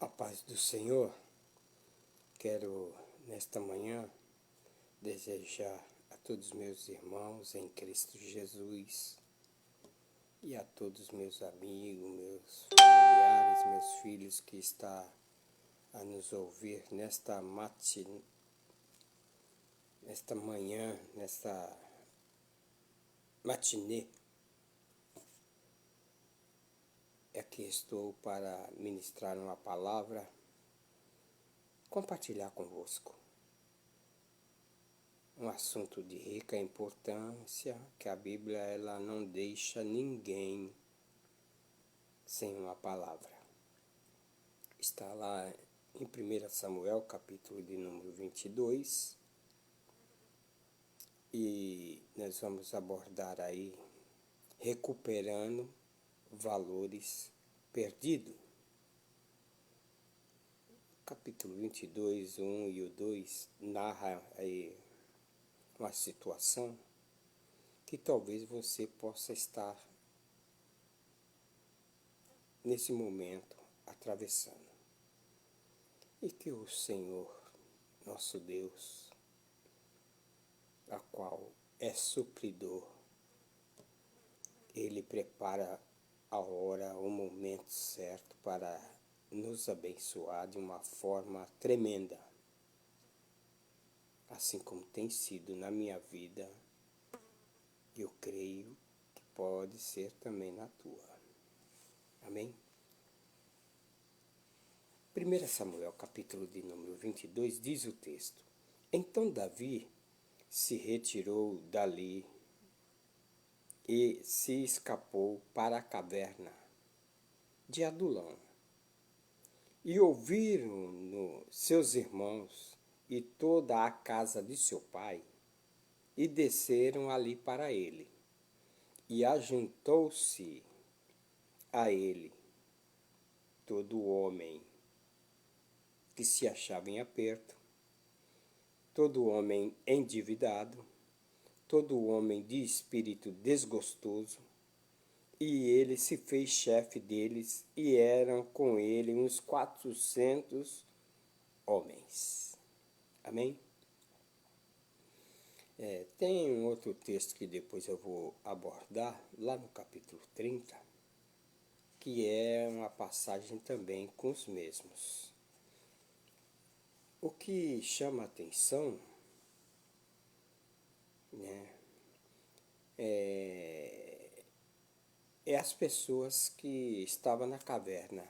A paz do Senhor, quero nesta manhã desejar a todos meus irmãos em Cristo Jesus e a todos meus amigos, meus familiares, meus filhos que estão a nos ouvir nesta manhã, nesta matinê. Aqui estou para ministrar uma palavra, compartilhar convosco um assunto de rica importância, que a Bíblia ela não deixa ninguém sem uma palavra. Está lá em 1 Samuel, capítulo de número 22, e nós vamos abordar aí, recuperando valores perdidos. Capítulo 22, 1 e o 2 narra aí uma situação que talvez você possa estar nesse momento atravessando. E que o Senhor, nosso Deus, a qual é supridor, Ele prepara a hora, o momento certo para nos abençoar de uma forma tremenda. Assim como tem sido na minha vida, eu creio que pode ser também na tua. Amém? 1 Samuel, capítulo de número 22, diz o texto: Então Davi se retirou dali e se escapou para a caverna de Adulão. E ouviram-no seus irmãos e toda a casa de seu pai, e desceram ali para ele. E ajuntou-se a ele todo homem que se achava em aperto, todo homem endividado, todo homem de espírito desgostoso, e ele se fez chefe deles, e eram com ele uns 400 homens. Amém? Tem um outro texto que depois eu vou abordar, lá no capítulo 30, que é uma passagem também com os mesmos. O que chama a atenção, né, é as pessoas que estavam na caverna,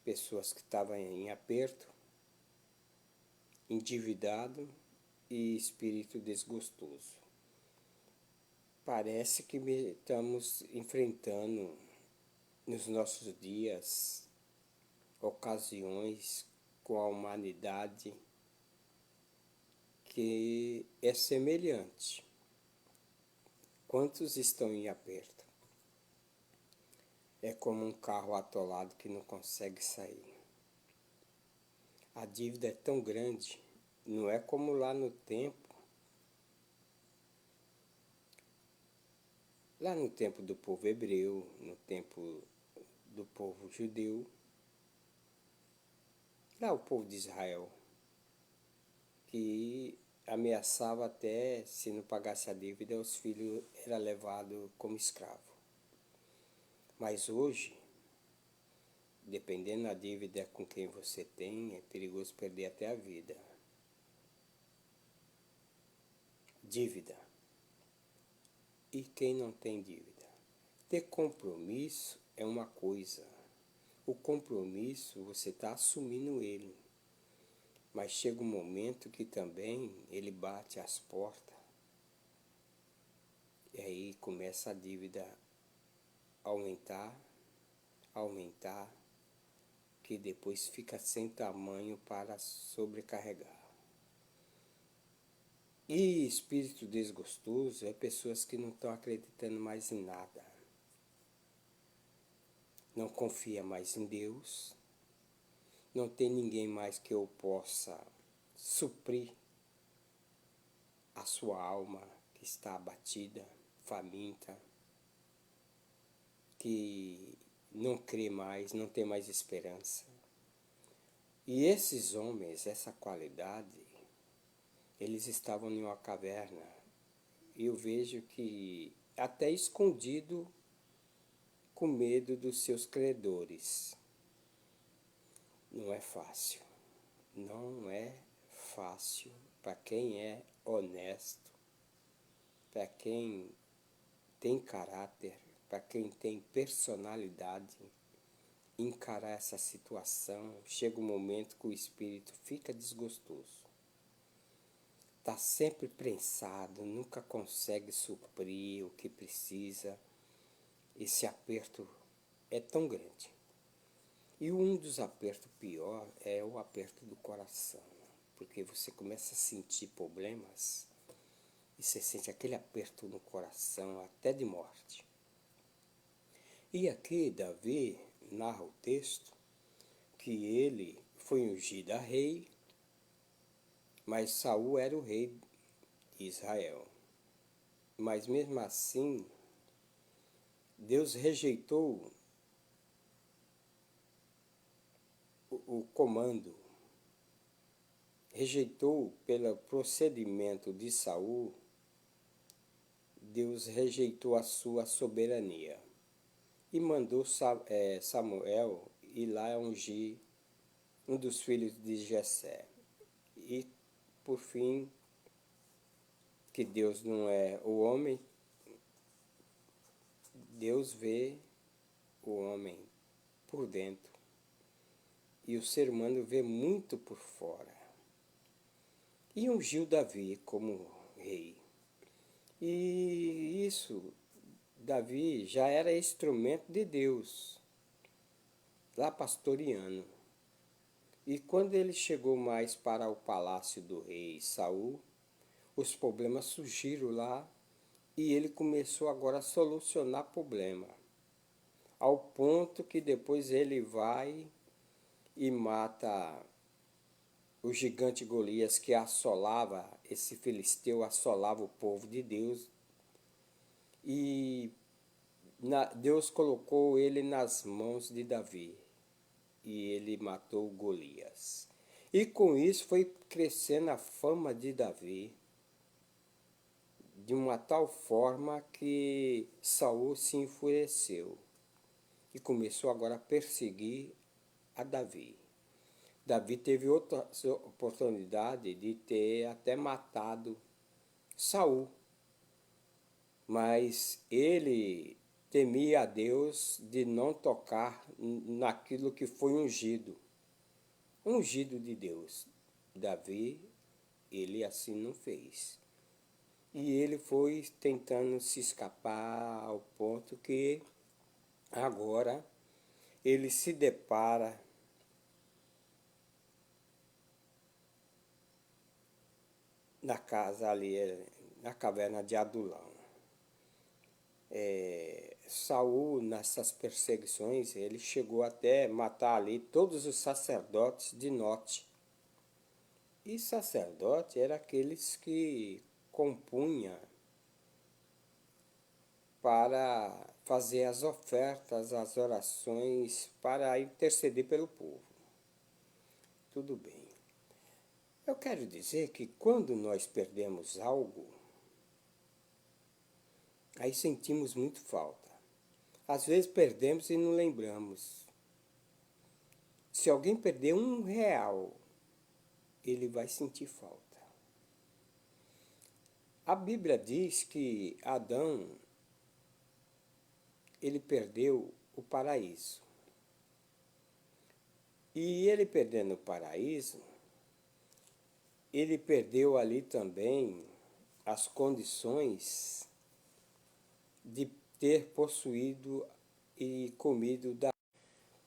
pessoas que estavam em aperto, endividado e espírito desgostoso. Parece que estamos enfrentando nos nossos dias ocasiões com a humanidade que é semelhante. Quantos estão em aperto? É como um carro atolado que não consegue sair. A dívida é tão grande, não é como lá no tempo do povo hebreu, no tempo do povo judeu, lá o povo de Israel, que ameaçava até, se não pagasse a dívida, os filhos eram levados como escravo. Mas hoje, dependendo da dívida com quem você tem, é perigoso perder até a vida. Dívida. E quem não tem dívida? Ter compromisso é uma coisa. O compromisso, você está assumindo ele. Mas chega um momento que também ele bate as portas. E aí começa a dívida a aumentar, que depois fica sem tamanho para sobrecarregar. E espírito desgostoso é pessoas que não estão acreditando mais em nada. Não confia mais em Deus. Não tem ninguém mais que eu possa suprir a sua alma que está abatida, faminta, que não crê mais, não tem mais esperança. E esses homens, essa qualidade, eles estavam em uma caverna. E eu vejo que até escondido com medo dos seus credores. Não é fácil. Não é fácil para quem é honesto, para quem tem caráter, para quem tem personalidade, encarar essa situação. Chega um momento que o espírito fica desgostoso. Está sempre prensado, nunca consegue suprir o que precisa. Esse aperto é tão grande. E um dos apertos pior é o aperto do coração, porque você começa a sentir problemas e você sente aquele aperto no coração até de morte. E aqui Davi narra o texto que ele foi ungido a rei, mas Saul era o rei de Israel. Mas mesmo assim, Deus rejeitou o comando, rejeitou pelo procedimento de Saul, Deus rejeitou a sua soberania e mandou Samuel ir lá ungir um dos filhos de Jessé. E por fim, que Deus não é o homem, Deus vê o homem por dentro e o ser humano vê muito por fora. E ungiu Davi como rei. E isso, Davi já era instrumento de Deus, lá pastoreando. E quando ele chegou mais para o palácio do rei Saul, os problemas surgiram lá e ele começou agora a solucionar problema. Ao ponto que depois ele vai e mata o gigante Golias que assolava, esse filisteu assolava o povo de Deus. E Deus colocou ele nas mãos de Davi. E ele matou Golias. E com isso foi crescendo a fama de Davi, de uma tal forma que Saul se enfureceu e começou agora a perseguir a Davi. Davi teve outra oportunidade de ter até matado Saul, mas ele temia a Deus de não tocar naquilo que foi ungido, ungido de Deus. Davi, ele assim não fez. E ele foi tentando se escapar ao ponto que agora ele se depara na casa ali, na caverna de Adulão. Saul, nessas perseguições, ele chegou até matar ali todos os sacerdotes de Note. E sacerdote era aqueles que compunha para fazer as ofertas, as orações, para interceder pelo povo. Tudo bem. Eu quero dizer que quando nós perdemos algo, aí sentimos muito falta. Às vezes perdemos e não lembramos. Se alguém perder R$ 1, ele vai sentir falta. A Bíblia diz que Adão, ele perdeu o paraíso. E ele perdendo o paraíso, ele perdeu ali também as condições de ter possuído e comido da...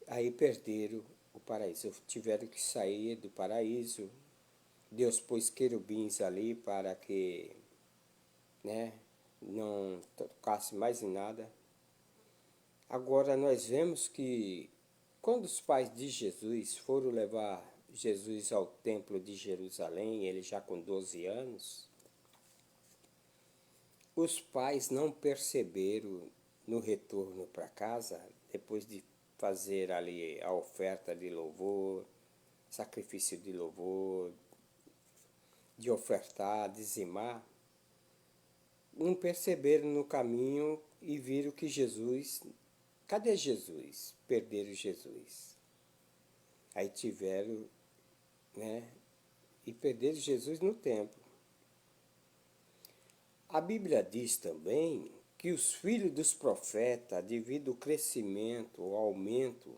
Aí perderam o paraíso, tiveram que sair do paraíso. Deus pôs querubins ali para que, né, não tocasse mais em nada. Agora nós vemos que quando os pais de Jesus foram levar Jesus ao templo de Jerusalém, ele já com 12 anos, os pais não perceberam no retorno para casa, depois de fazer ali a oferta de louvor, sacrifício de louvor, de ofertar, dizimar, não perceberam no caminho e viram que Jesus, cadê Jesus? Perderam Jesus. Aí tiveram, né? E perderam Jesus no templo. A Bíblia diz também que os filhos dos profetas, devido ao crescimento, ao aumento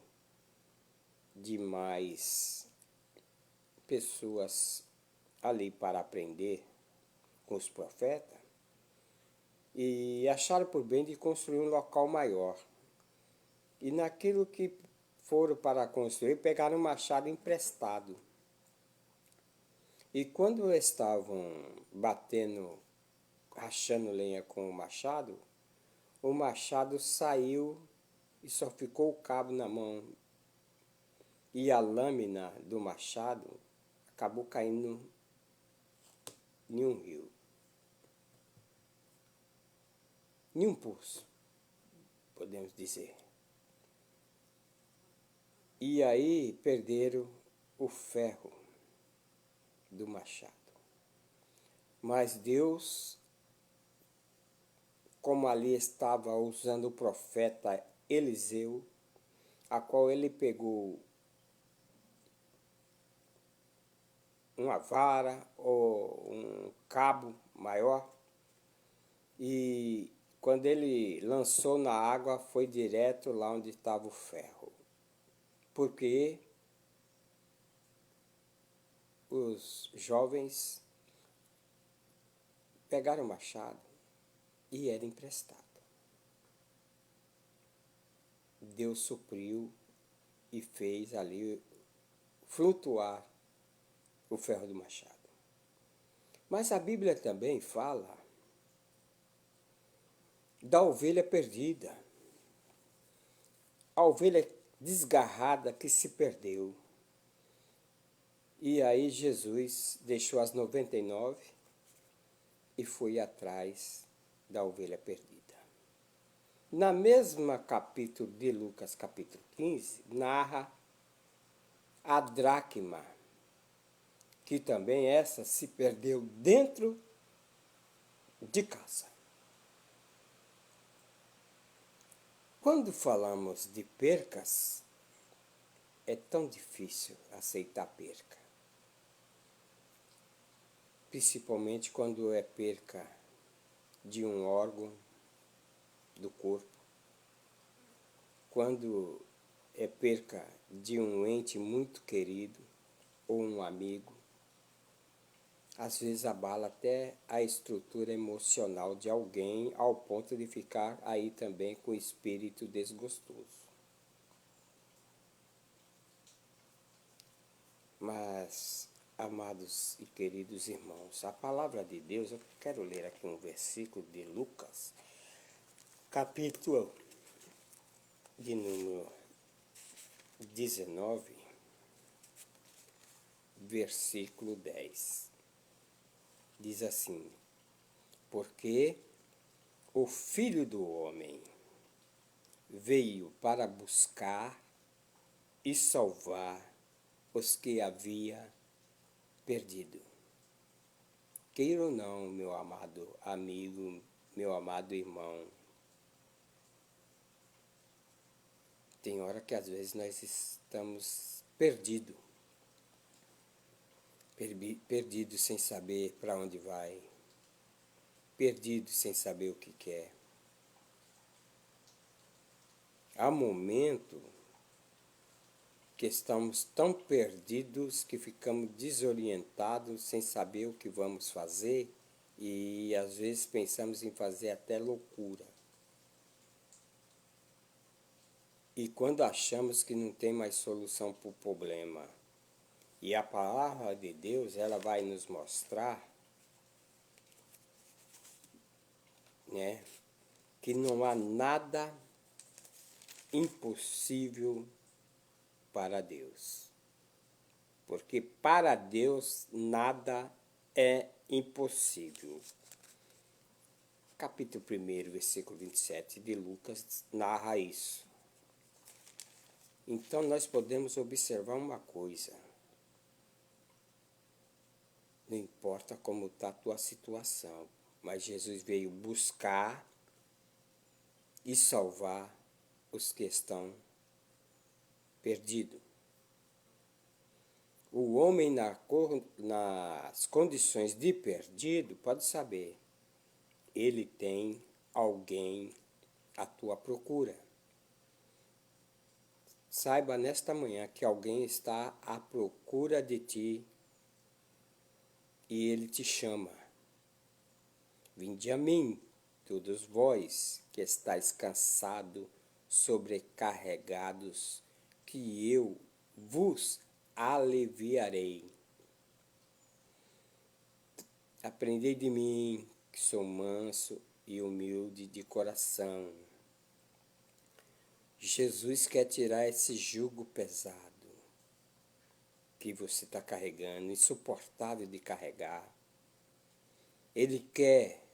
de mais pessoas ali para aprender com os profetas, e acharam por bem de construir um local maior. E naquilo que foram para construir, pegaram um machado emprestado. E quando estavam batendo, rachando lenha com o machado saiu e só ficou o cabo na mão. E a lâmina do machado acabou caindo em um rio, em um poço, podemos dizer. E aí perderam o ferro do machado. Mas Deus, como ali estava usando o profeta Eliseu, a qual ele pegou uma vara ou um cabo maior, e quando ele lançou na água foi direto lá onde estava o ferro. Porque os jovens pegaram o machado e era emprestado. Deus supriu e fez ali flutuar o ferro do machado. Mas a Bíblia também fala da ovelha perdida, a ovelha desgarrada que se perdeu. E aí Jesus deixou as 99 e foi atrás da ovelha perdida. Na mesma capítulo de Lucas, capítulo 15, narra a dracma, que também essa se perdeu dentro de casa. Quando falamos de percas, é tão difícil aceitar perca. Principalmente quando é perca de um órgão do corpo, quando é perca de um ente muito querido ou um amigo. Às vezes abala até a estrutura emocional de alguém ao ponto de ficar aí também com o espírito desgostoso. Mas, amados e queridos irmãos, a palavra de Deus, eu quero ler aqui um versículo de Lucas, capítulo de número 19, versículo 10. Diz assim: porque o Filho do Homem veio para buscar e salvar os que havia perdido. Queira ou não, meu amado amigo, meu amado irmão, tem hora que às vezes nós estamos perdidos sem saber para onde vai, perdidos sem saber o que quer. Há momentos que estamos tão perdidos que ficamos desorientados, sem saber o que vamos fazer, e às vezes pensamos em fazer até loucura. E quando achamos que não tem mais solução para o problema, e a palavra de Deus, ela vai nos mostrar, né, que não há nada impossível para Deus. Porque para Deus nada é impossível. Capítulo 1, versículo 27 de Lucas narra isso. Então nós podemos observar uma coisa. Não importa como está a tua situação, mas Jesus veio buscar e salvar os que estão perdidos. O homem nas condições de perdido, pode saber, ele tem alguém à tua procura. Saiba nesta manhã que alguém está à procura de ti e ele te chama. Vinde a mim, todos vós que estáis cansados, sobrecarregados, que eu vos aliviarei. Aprendei de mim, que sou manso e humilde de coração. Jesus quer tirar esse jugo pesado que você está carregando, insuportável de carregar. Ele quer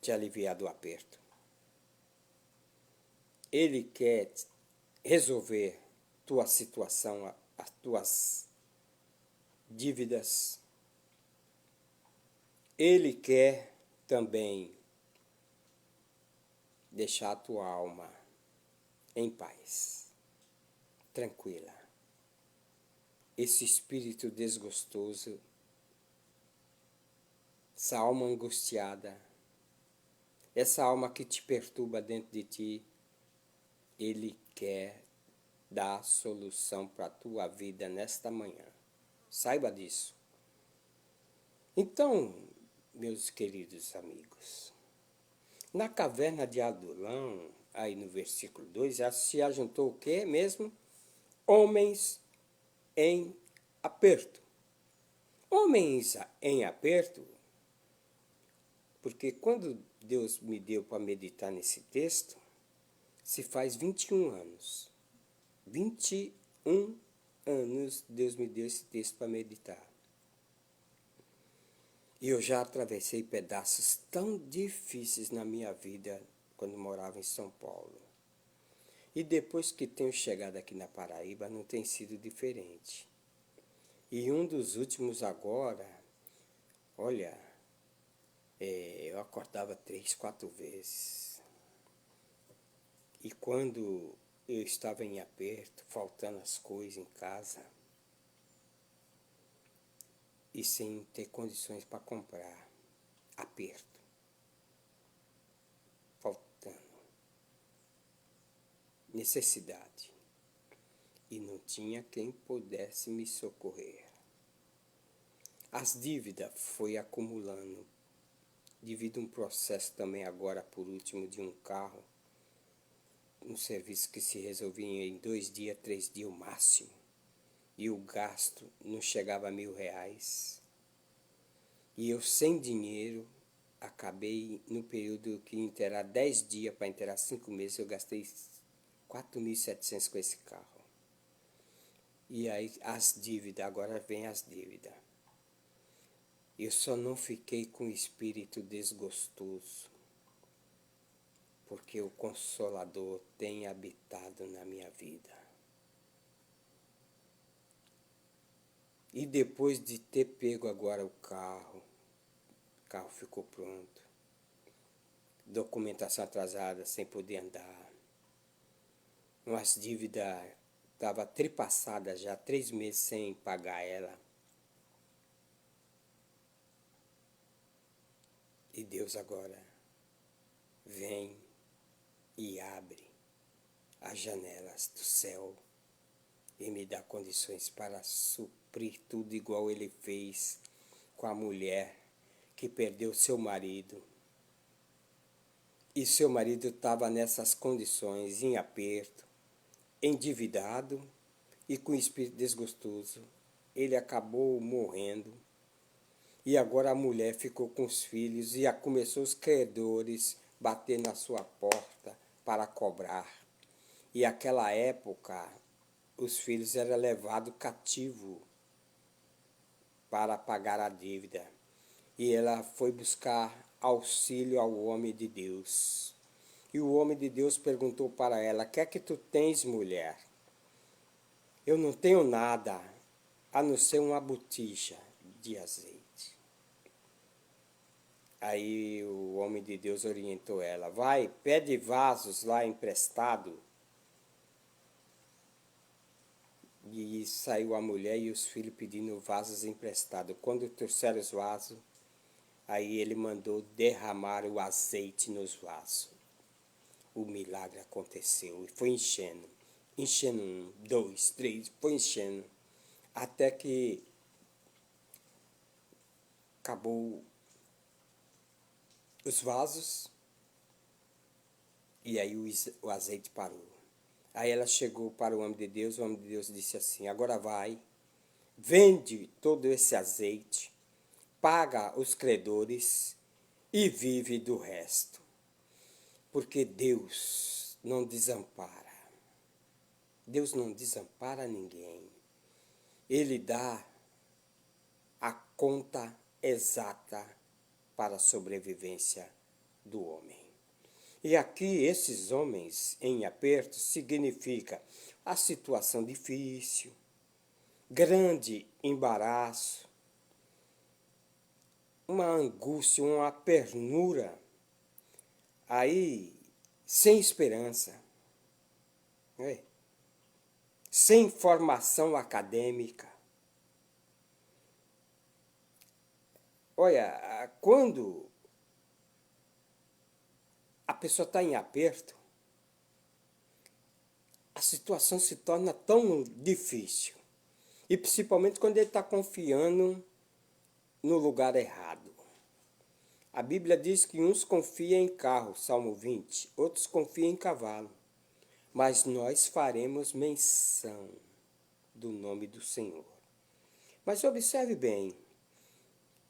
te aliviar do aperto. Ele quer resolver tua situação, as tuas dívidas. Ele quer também deixar a tua alma em paz, tranquila. Esse espírito desgostoso, essa alma angustiada, essa alma que te perturba dentro de ti, ele quer dar solução para a tua vida nesta manhã. Saiba disso. Então, meus queridos amigos, na caverna de Adulão, aí no versículo 2, já se ajuntou o quê mesmo? Homens em aperto. Homens em aperto, porque quando Deus me deu para meditar nesse texto, se faz 21 anos. 21 anos Deus me deu esse texto para meditar. E eu já atravessei pedaços tão difíceis na minha vida quando morava em São Paulo. E depois que tenho chegado aqui na Paraíba, não tem sido diferente. E um dos últimos agora, olha, eu acordava 3, 4 vezes. E quando eu estava em aperto, faltando as coisas em casa, e sem ter condições para comprar, aperto, faltando, necessidade, e não tinha quem pudesse me socorrer. As dívidas foi acumulando, devido a um processo também agora, por último, de um carro, um serviço que se resolvia em 2 dias, 3 dias o máximo. E o gasto não chegava a R$1.000. E eu sem dinheiro, acabei no período que inteirar 10 dias para inteirar 5 meses, eu gastei 4.700 com esse carro. E aí as dívidas, agora vem as dívidas. Eu só não fiquei com o espírito desgostoso, porque o Consolador tem habitado na minha vida. E depois de ter pego agora o carro ficou pronto, documentação atrasada, sem poder andar, umas dívidas, estava tripassada já, 3 meses sem pagar ela. E Deus agora vem e abre as janelas do céu e me dá condições para suprir tudo igual ele fez com a mulher que perdeu seu marido. E seu marido estava nessas condições, em aperto, endividado e com espírito desgostoso. Ele acabou morrendo. E agora a mulher ficou com os filhos e começou os credores bater na sua porta para cobrar. E naquela época, os filhos eram levados cativo para pagar a dívida. E ela foi buscar auxílio ao homem de Deus. E o homem de Deus perguntou para ela: "Que é que tu tens, mulher?" eu não tenho nada a não ser uma botija de azeite. Aí o homem de Deus orientou ela, vai, pede vasos lá emprestado. E saiu a mulher e os filhos pedindo vasos emprestados. Quando trouxeram os vasos, aí ele mandou derramar o azeite nos vasos. O milagre aconteceu e foi enchendo. Enchendo 1, 2, 3, foi enchendo. Até que acabou os vasos e aí o azeite parou. Aí ela chegou para o homem de Deus, o homem de Deus disse assim, agora vai, vende todo esse azeite, paga os credores e vive do resto. Porque Deus não desampara. Deus não desampara ninguém. Ele dá a conta exata para a sobrevivência do homem. E aqui esses homens em aperto significa a situação difícil, grande embaraço, uma angústia, uma pernura, aí sem esperança, né? Sem formação acadêmica. Olha, quando a pessoa está em aperto, a situação se torna tão difícil. E principalmente quando ele está confiando no lugar errado. A Bíblia diz que uns confiam em carro, Salmo 20, outros confiam em cavalo. Mas nós faremos menção do nome do Senhor. Mas observe bem,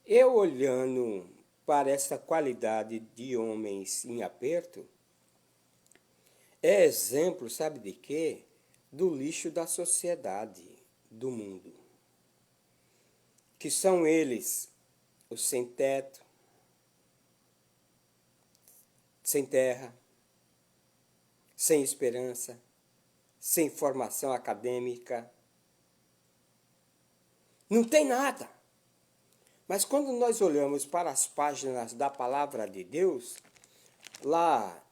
eu olhando para essa qualidade de homens em aperto, é exemplo, sabe de quê? Do lixo da sociedade, do mundo. Que são eles, os sem teto, sem terra, sem esperança, sem formação acadêmica. Não tem nada. Mas quando nós olhamos para as páginas da Palavra de Deus, lá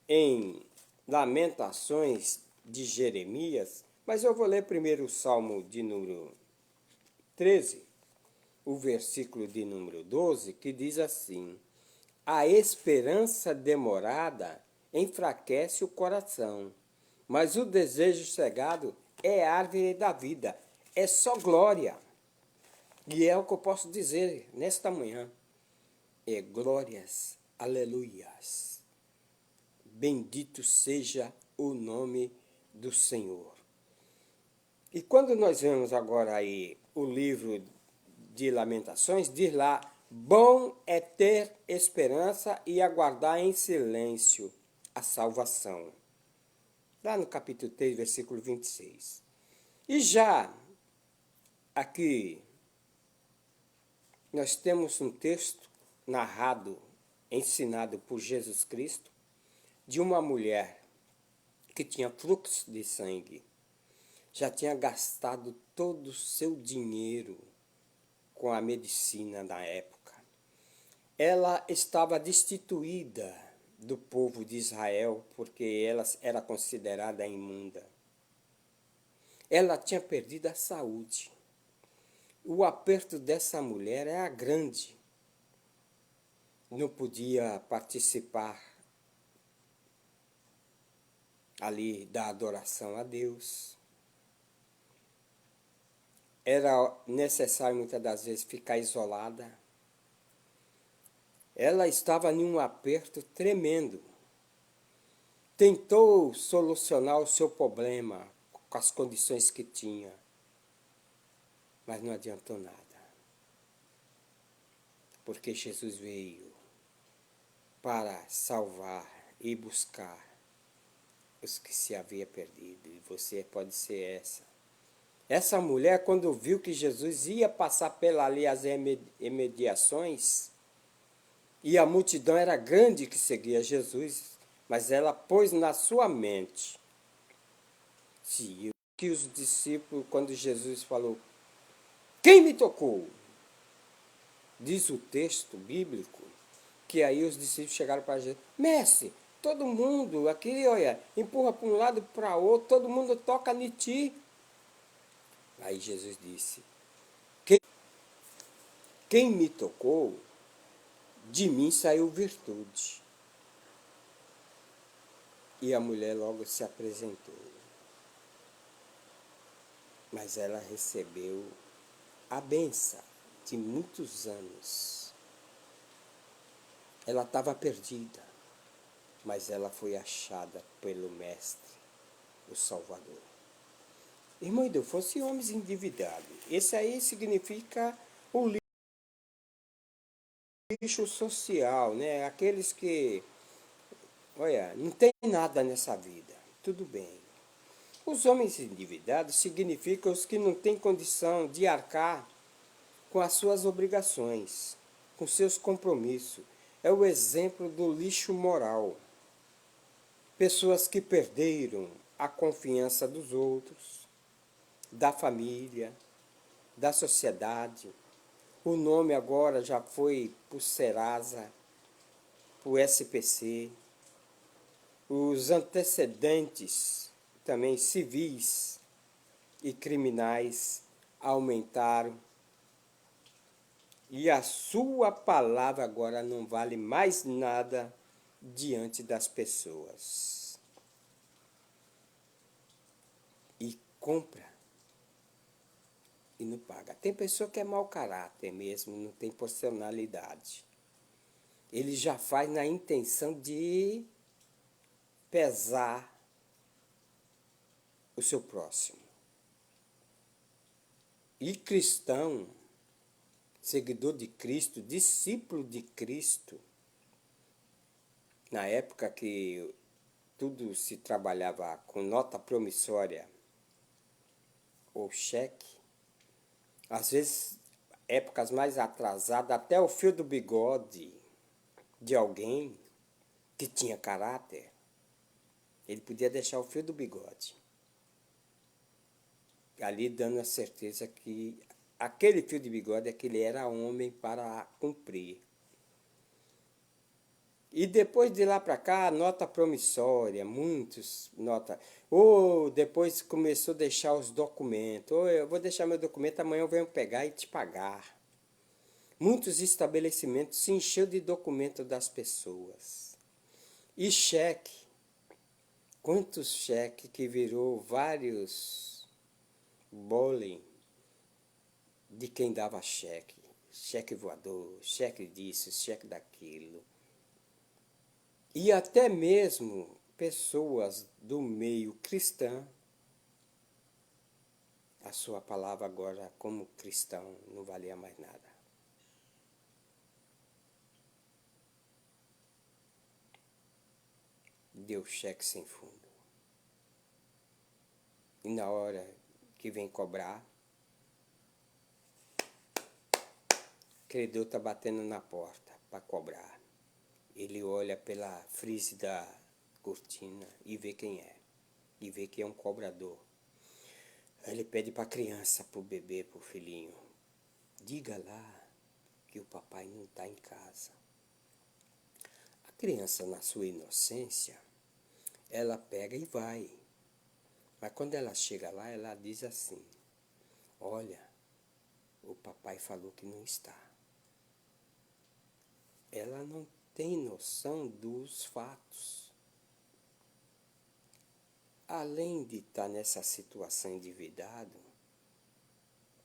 em Lamentações de Jeremias, mas eu vou ler primeiro o Salmo de número 13, o versículo de número 12, que diz assim, a esperança demorada enfraquece o coração, mas o desejo cegado é árvore da vida, é só glória. E é o que eu posso dizer nesta manhã. É glórias, aleluias. Bendito seja o nome do Senhor. E quando nós vemos agora aí o livro de Lamentações, diz lá, bom é ter esperança e aguardar em silêncio a salvação. Lá no capítulo 3, versículo 26. E já aqui nós temos um texto narrado, ensinado por Jesus Cristo, de uma mulher que tinha fluxo de sangue. Já tinha gastado todo o seu dinheiro com a medicina da época. Ela estava destituída do povo de Israel porque ela era considerada imunda. Ela tinha perdido a saúde. O aperto dessa mulher era grande. Não podia participar ali da adoração a Deus. Era necessário muitas das vezes ficar isolada. Ela estava em um aperto tremendo. Tentou solucionar o seu problema com as condições que tinha, mas não adiantou nada. Porque Jesus veio para salvar e buscar os que se havia perdido. E você pode ser essa. Essa mulher, quando viu que Jesus ia passar pela ali as imediações, e a multidão era grande que seguia Jesus, mas ela pôs na sua mente, se eu que os discípulos, quando Jesus falou, quem me tocou? Diz o texto bíblico que aí os discípulos chegaram para Jesus, mestre, todo mundo aqui, olha, empurra para um lado e para outro, todo mundo toca em ti. Aí Jesus disse, quem me tocou, de mim saiu virtude. E a mulher logo se apresentou. Mas ela recebeu a benção de muitos anos. Ela estava perdida, mas ela foi achada pelo Mestre, o Salvador. Irmão Deus, fosse homens endividados. Esse aí significa o lixo social, né? Aqueles que, olha, não tem nada nessa vida. Tudo bem. Os homens endividados significam os que não têm condição de arcar com as suas obrigações, com seus compromissos. É o exemplo do lixo moral. Pessoas que perderam a confiança dos outros, da família, da sociedade. O nome agora já foi para o Serasa, para o SPC. Os antecedentes, também civis e criminais, aumentaram. E a sua palavra agora não vale mais nada diante das pessoas. E compra e não paga. Tem pessoa que é mau caráter mesmo, não tem personalidade. Ele já faz na intenção de pesar o seu próximo. E cristão, seguidor de Cristo, discípulo de Cristo, na época que tudo se trabalhava com nota promissória ou cheque, às vezes, épocas mais atrasadas, até o fio do bigode de alguém que tinha caráter, ele podia deixar o fio do bigode. Ali dando a certeza que aquele fio de bigode é que ele era homem para cumprir. E depois de lá para cá, nota promissória, muitos nota. Ou depois começou a deixar os documentos. Ou eu vou deixar meu documento, amanhã eu venho pegar e te pagar. Muitos estabelecimentos se encheu de documento das pessoas. E cheque. Quantos cheques que virou vários bowling de quem dava cheque. Cheque voador, cheque disso, cheque daquilo. E até mesmo pessoas do meio cristão, a sua palavra agora como cristão não valia mais nada. Deu cheque sem fundo. E na hora que vem cobrar, o credor está batendo na porta para cobrar. Ele olha pela frise da cortina e vê quem é. E vê que é um cobrador. Aí ele pede para a criança, para o bebê, para o filhinho. Diga lá que o papai não está em casa. A criança, na sua inocência, ela pega e vai. Mas quando ela chega lá, ela diz assim, olha, o papai falou que não está. Ela não tem noção dos fatos. Além de estar nessa situação endividado,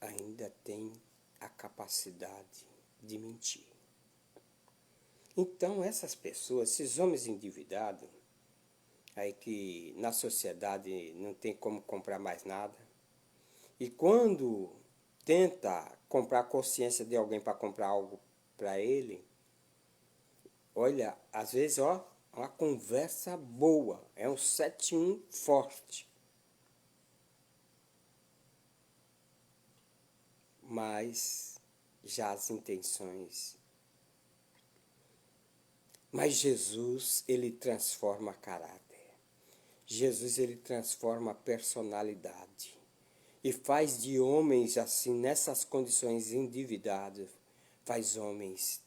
ainda tem a capacidade de mentir. Então essas pessoas, esses homens endividados, aí que na sociedade não tem como comprar mais nada, e quando tenta comprar a consciência de alguém para comprar algo para ele, olha, às vezes, ó, uma conversa boa, é um 7-1 forte. Mas já as intenções. Mas Jesus, ele transforma caráter. Jesus, ele transforma a personalidade e faz de homens assim, nessas condições endividadas, faz homens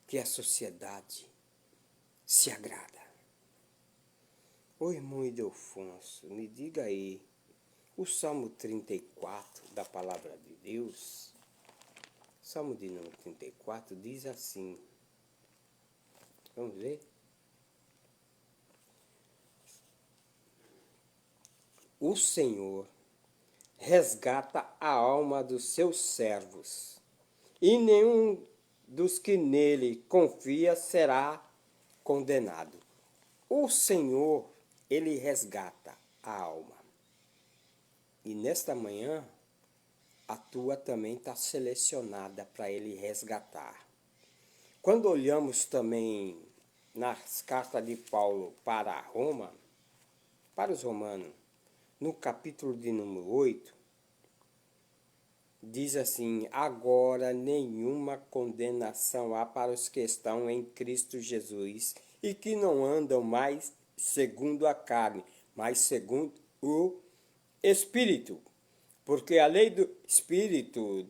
que a sociedade se agrada. Ô irmão Ildefonso, me diga aí, o Salmo 34 da Palavra de Deus, Salmo de número 34 diz assim, vamos ver? O Senhor resgata a alma dos seus servos, e nenhum dos que nele confia será condenado. O Senhor, ele resgata a alma. E nesta manhã, a tua também está selecionada para ele resgatar. Quando olhamos também nas cartas de Paulo para Roma, para os romanos, no capítulo de número 8, diz assim, agora nenhuma condenação há para os que estão em Cristo Jesus e que não andam mais segundo a carne, mas segundo o Espírito. Porque a lei do Espírito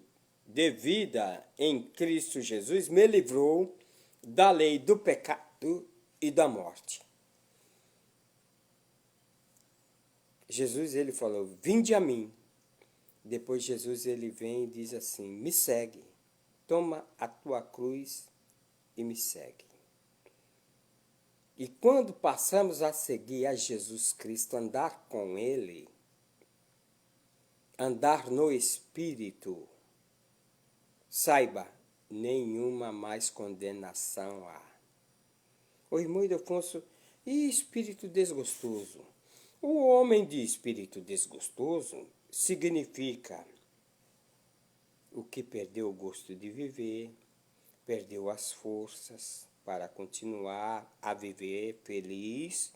de vida em Cristo Jesus me livrou da lei do pecado e da morte. Jesus, ele falou, vinde a mim. Depois Jesus, ele vem e diz assim, me segue, toma a tua cruz e me segue. E quando passamos a seguir a Jesus Cristo, andar com ele, andar no Espírito, saiba, nenhuma mais condenação há. O irmão Ildefonso, e espírito desgostoso? O homem de espírito desgostoso significa o que perdeu o gosto de viver, perdeu as forças para continuar a viver feliz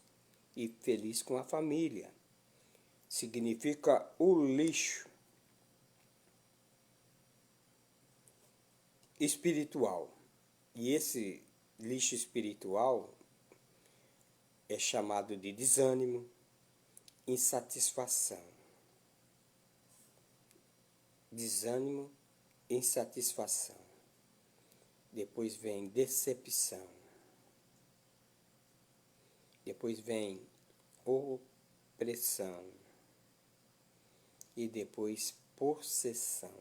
e feliz com a família. Significa o lixo espiritual. E esse lixo espiritual é chamado de desânimo, insatisfação. Desânimo, insatisfação. Depois vem decepção. Depois vem opressão. E depois possessão.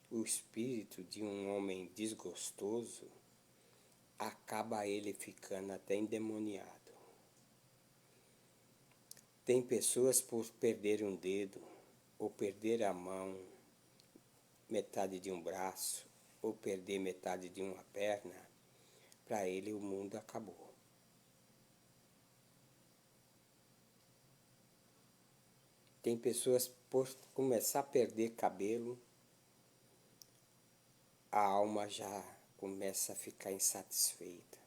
O espírito de um homem desgostoso acaba ele ficando até endemoniado. Tem pessoas por perder um dedo, ou perder a mão, metade de um braço, ou perder metade de uma perna, para ele o mundo acabou. Tem pessoas por começar a perder cabelo, a alma já começa a ficar insatisfeita.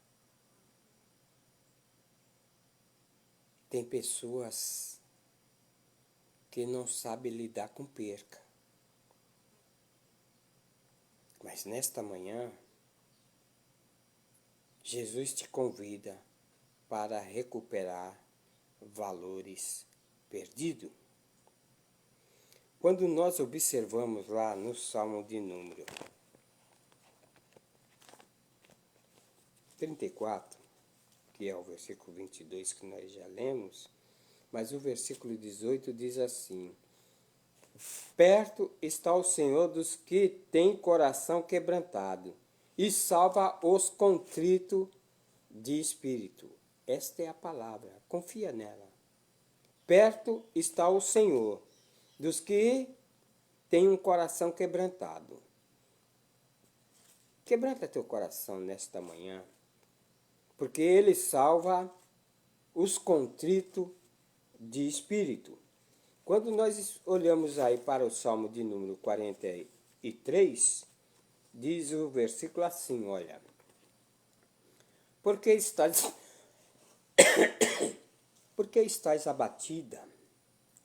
Tem pessoas que não sabem lidar com perca. Mas nesta manhã, Jesus te convida para recuperar valores perdidos. Quando nós observamos lá no Salmo de número 34, que é o versículo 22 que nós já lemos, mas o versículo 18 diz assim, perto está o Senhor dos que têm coração quebrantado e salva os contritos de espírito. Esta é a palavra, confia nela. Perto está o Senhor dos que têm um coração quebrantado. Quebranta teu coração nesta manhã, porque ele salva os contritos de espírito. Quando nós olhamos aí para o Salmo de número 43, diz o versículo assim, olha, porque estás abatida,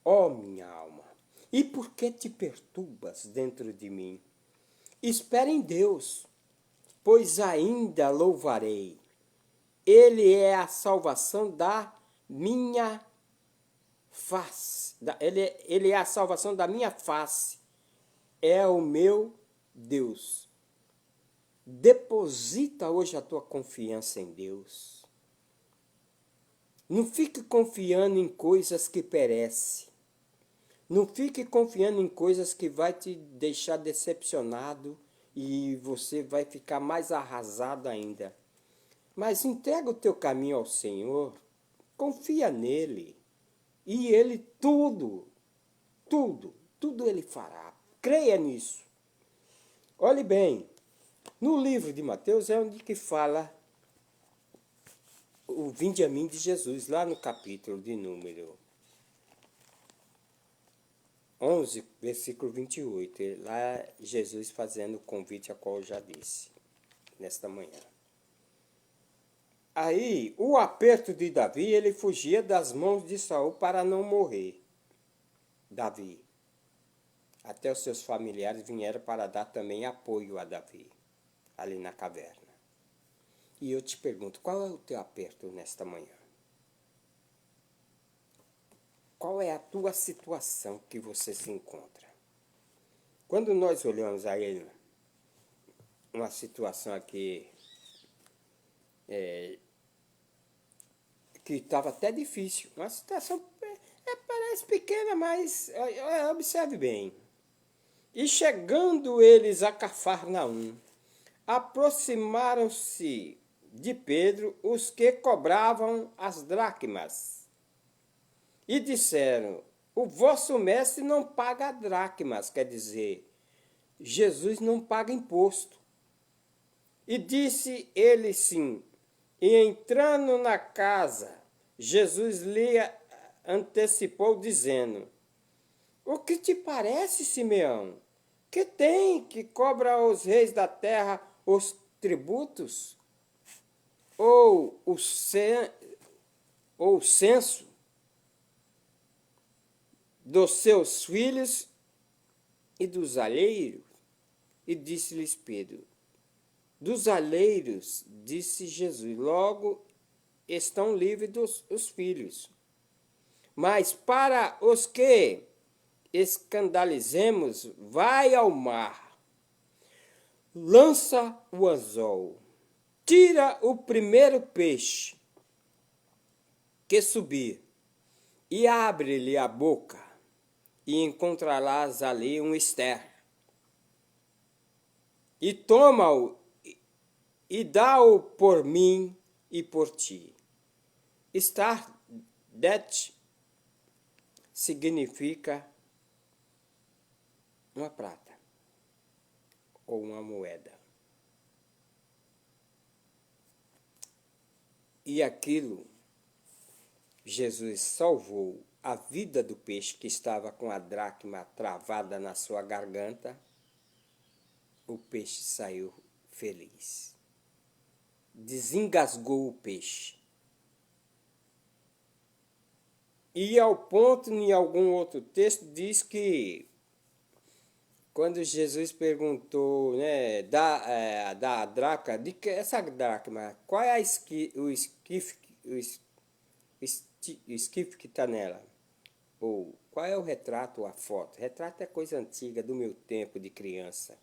ó minha alma, e por que te perturbas dentro de mim? Espere em Deus, pois ainda louvarei. Ele é a salvação da minha face. Ele é a salvação da minha face. É o meu Deus. Deposita hoje a tua confiança em Deus. Não fique confiando em coisas que perecem. Não fique confiando em coisas que vai te deixar decepcionado e você vai ficar mais arrasado ainda. Mas entrega o teu caminho ao Senhor, confia nele e ele tudo ele fará. Creia nisso. Olhe bem, no livro de Mateus é onde que fala o vinde a mim de Jesus, lá no capítulo de número 11, versículo 28, lá Jesus fazendo o convite a qual eu já disse, nesta manhã. Aí, o aperto de Davi, ele fugia das mãos de Saul para não morrer. Davi. Até os seus familiares vieram para dar também apoio a Davi, ali na caverna. E eu te pergunto, qual é o teu aperto nesta manhã? Qual é a tua situação que você se encontra? Quando nós olhamos aí uma situação aqui que estava até difícil, uma situação parece pequena, mas observe bem. E chegando eles a Cafarnaum, aproximaram-se de Pedro os que cobravam as dracmas. E disseram, o vosso mestre não paga dracmas, quer dizer, Jesus não paga imposto. E disse ele sim, e entrando na casa, Jesus lhe antecipou dizendo, o que te parece, Simeão? Que tem que cobra aos reis da terra os tributos? Ou o censo dos seus filhos e dos alheiros? E disse-lhes Pedro, dos alheiros, disse Jesus, logo estão livres os filhos. Mas para os que escandalizemos, vai ao mar, lança o anzol, tira o primeiro peixe que subir, e abre-lhe a boca, e encontrarás ali um ester. E toma-o, e dá-o por mim e por ti. Estar det significa uma prata ou uma moeda. E aquilo, Jesus salvou a vida do peixe que estava com a dracma travada na sua garganta. O peixe saiu feliz. Desengasgou o peixe. E ao ponto, em algum outro texto, diz que quando Jesus perguntou, né, da dracma, de que essa dracma, qual é o esquife que está nela? Ou qual é o retrato ou a foto? Retrato é coisa antiga, do meu tempo de criança.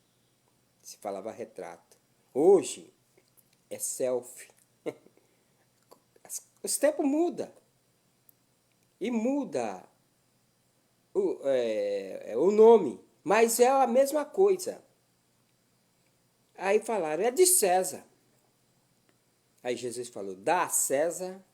Se falava retrato. Hoje é selfie. Os tempos mudam. E muda o nome, mas é a mesma coisa. Aí falaram, é de César. Aí Jesus falou, dá a César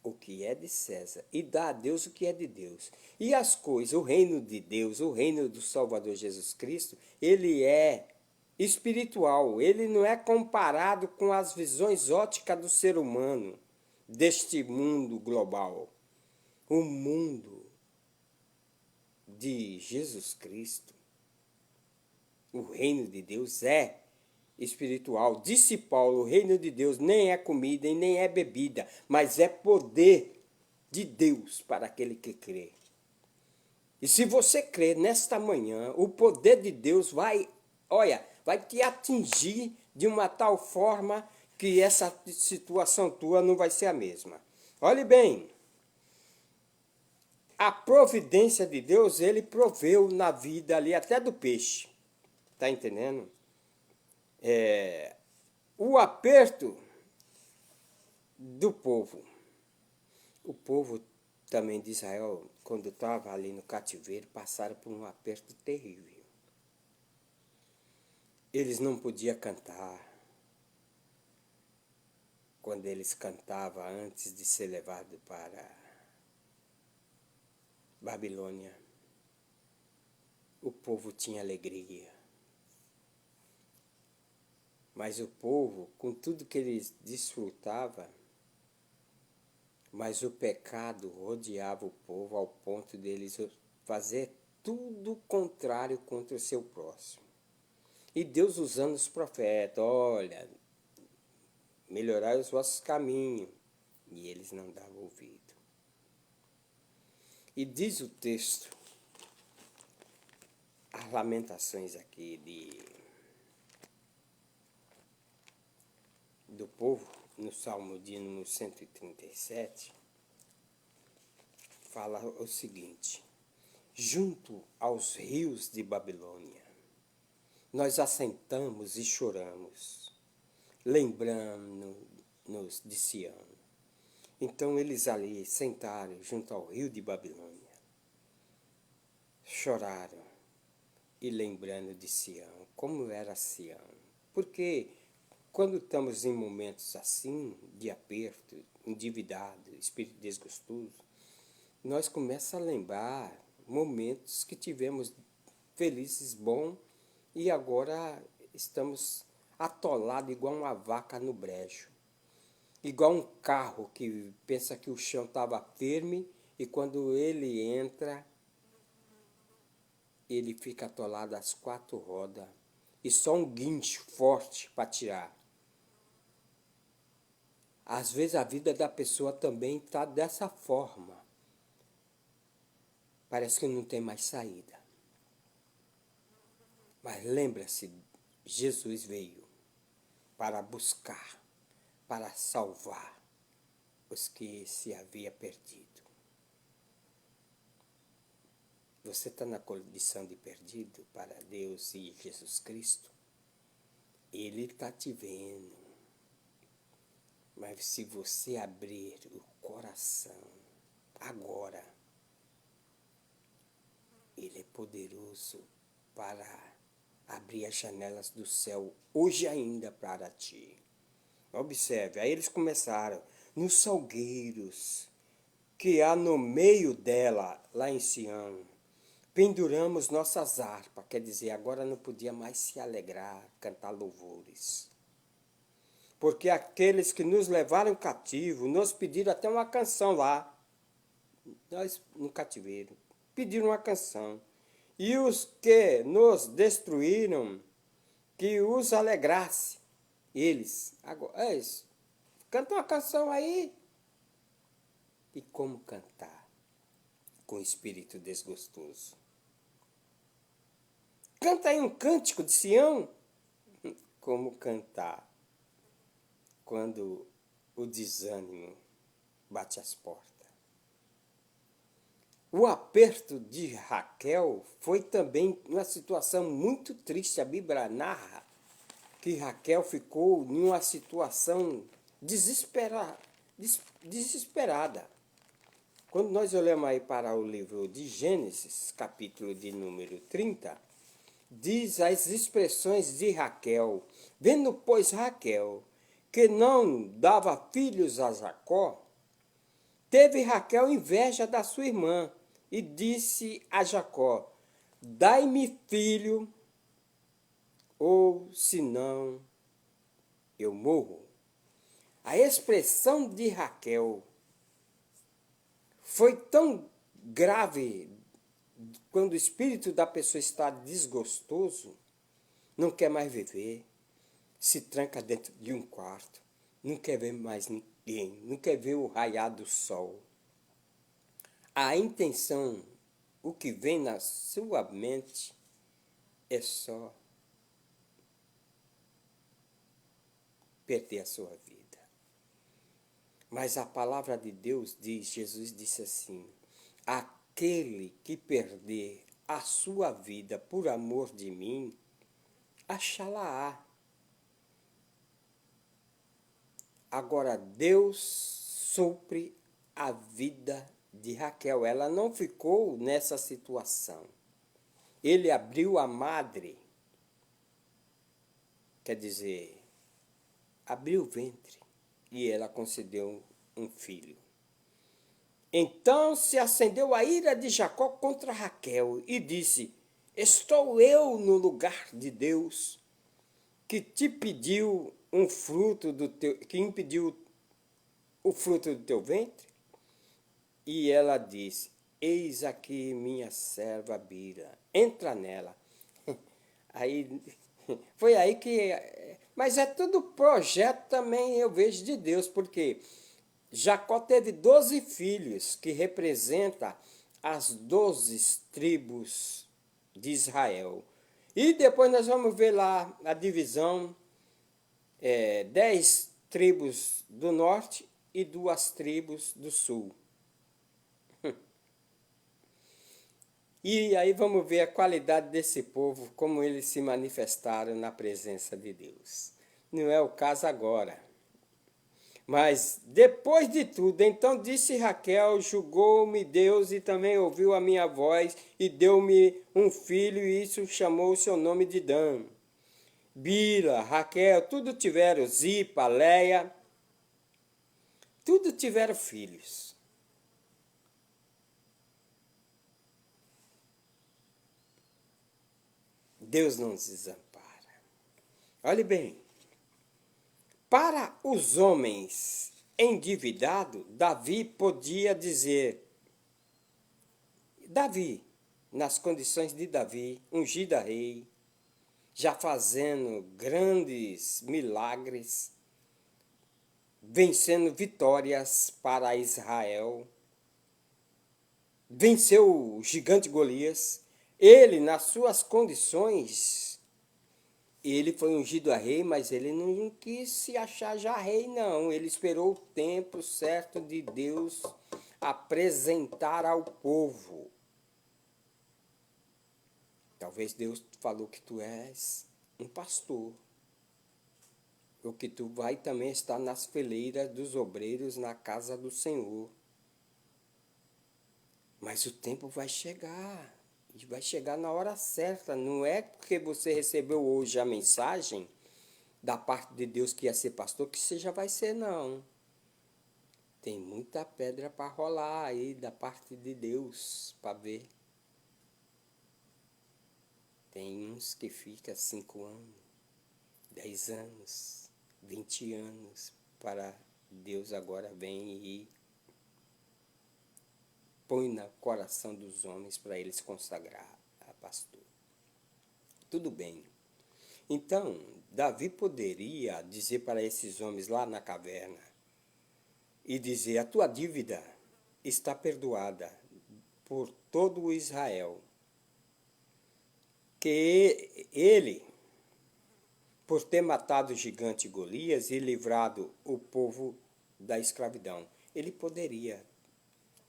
o que é de César e dá a Deus o que é de Deus. E as coisas, o reino de Deus, o reino do Salvador Jesus Cristo, ele é espiritual, ele não é comparado com as visões óticas do ser humano, deste mundo global. O mundo de Jesus Cristo, o reino de Deus é espiritual. Disse Paulo, o reino de Deus nem é comida e nem é bebida, mas é poder de Deus para aquele que crê. E se você crê nesta manhã, o poder de Deus vai olha, vai te atingir de uma tal forma que essa situação tua não vai ser a mesma. Olhe bem, a providência de Deus, ele proveu na vida ali até do peixe. Tá entendendo? O aperto do povo. O povo também de Israel, quando estava ali no cativeiro, passaram por um aperto terrível. Eles não podiam cantar. Quando eles cantavam antes de ser levado para Babilônia, o povo tinha alegria. Mas o povo, com tudo que eles desfrutavam, mas o pecado rodeava o povo ao ponto deles fazer tudo contrário contra o seu próximo. E Deus usando os profetas, olha, melhorai os vossos caminhos. E eles não davam ouvido. E diz o texto, as lamentações aqui do povo, no Salmo de número 137, fala o seguinte: junto aos rios de Babilônia, nós assentamos e choramos, lembrando-nos de Sião. Então eles ali sentaram junto ao rio de Babilônia, choraram e lembrando de Sião, como era Sião. Porque quando estamos em momentos assim, de aperto, endividado, espírito desgostoso, nós começamos a lembrar momentos que tivemos felizes, bons, e agora estamos atolados igual uma vaca no brejo. Igual um carro que pensa que o chão estava firme e quando ele entra, ele fica atolado às 4 rodas e só um guincho forte para tirar. Às vezes a vida da pessoa também está dessa forma. Parece que não tem mais saída. Mas lembra-se, Jesus veio para buscar, para salvar os que se havia perdido. Você está na condição de perdido para Deus e Jesus Cristo? Ele está te vendo. Mas se você abrir o coração agora, Ele é poderoso para abrir as janelas do céu hoje ainda para ti. Observe, aí eles começaram nos salgueiros que há no meio dela, lá em Sião. Penduramos nossas harpas, quer dizer, agora não podia mais se alegrar, cantar louvores. Porque aqueles que nos levaram cativo, nos pediram até uma canção lá, nós no cativeiro, pediram uma canção. E os que nos destruíram, que os alegrasse, eles, agora, canta uma canção aí. E como cantar com espírito desgostoso? Canta aí um cântico de Sião. Como cantar quando o desânimo bate as portas? O aperto de Raquel foi também uma situação muito triste. A Bíblia narra que Raquel ficou em uma situação desesperada. Quando nós olhamos aí para o livro de Gênesis, capítulo de número 30, diz as expressões de Raquel. Vendo, pois, Raquel, que não dava filhos a Jacó, teve Raquel inveja da sua irmã e disse a Jacó: dai-me filho, ou senão eu morro. A expressão de Raquel foi tão grave quando o espírito da pessoa está desgostoso, não quer mais viver, se tranca dentro de um quarto, não quer ver mais ninguém, não quer ver o raiar do sol. A intenção, o que vem na sua mente, é só perder a sua vida. Mas a palavra de Deus diz, Jesus disse assim, aquele que perder a sua vida por amor de mim, achá-la-á. Agora, Deus supre a vida de Raquel. Ela não ficou nessa situação. Ele abriu a madre, quer dizer, abriu o ventre, e ela concedeu um filho. Então se acendeu a ira de Jacó contra Raquel e disse, estou eu no lugar de Deus, que te pediu um fruto do teu, que impediu o fruto do teu ventre? E ela disse, eis aqui minha serva Bila, entra nela. Aí, foi aí que... Mas é tudo projeto também, eu vejo, de Deus, porque Jacó teve 12 filhos, que representa as 12 tribos de Israel. E depois nós vamos ver lá a divisão, 10 tribos do norte e 2 tribos do sul. E aí vamos ver a qualidade desse povo, como eles se manifestaram na presença de Deus. Não é o caso agora. Mas depois de tudo, então disse Raquel, julgou-me Deus e também ouviu a minha voz e deu-me um filho e isso chamou o seu nome de Dan. Bila, Raquel, tudo tiveram, Zipa, Leia, tudo tiveram filhos. Deus não desampara. Olhe bem, para os homens endividados, Davi podia dizer, Davi, nas condições de Davi, ungido a rei, já fazendo grandes milagres, vencendo vitórias para Israel, venceu o gigante Golias. Ele, nas suas condições, ele foi ungido a rei, mas ele não quis se achar já rei, não. Ele esperou o tempo certo de Deus apresentar ao povo. Talvez Deus falou que tu és um pastor, ou que tu vai também estar nas fileiras dos obreiros na casa do Senhor. Mas o tempo vai chegar. E vai chegar na hora certa. Não é porque você recebeu hoje a mensagem da parte de Deus que ia ser pastor, que você já vai ser, não. Tem muita pedra para rolar aí da parte de Deus, para ver. Tem uns que ficam 5 anos, 10 anos, 20 anos, para Deus agora vem e põe no coração dos homens para eles consagrar a pastor. Tudo bem. Então, Davi poderia dizer para esses homens lá na caverna e dizer, a tua dívida está perdoada por todo o Israel. Que ele, por ter matado o gigante Golias e livrado o povo da escravidão, ele poderia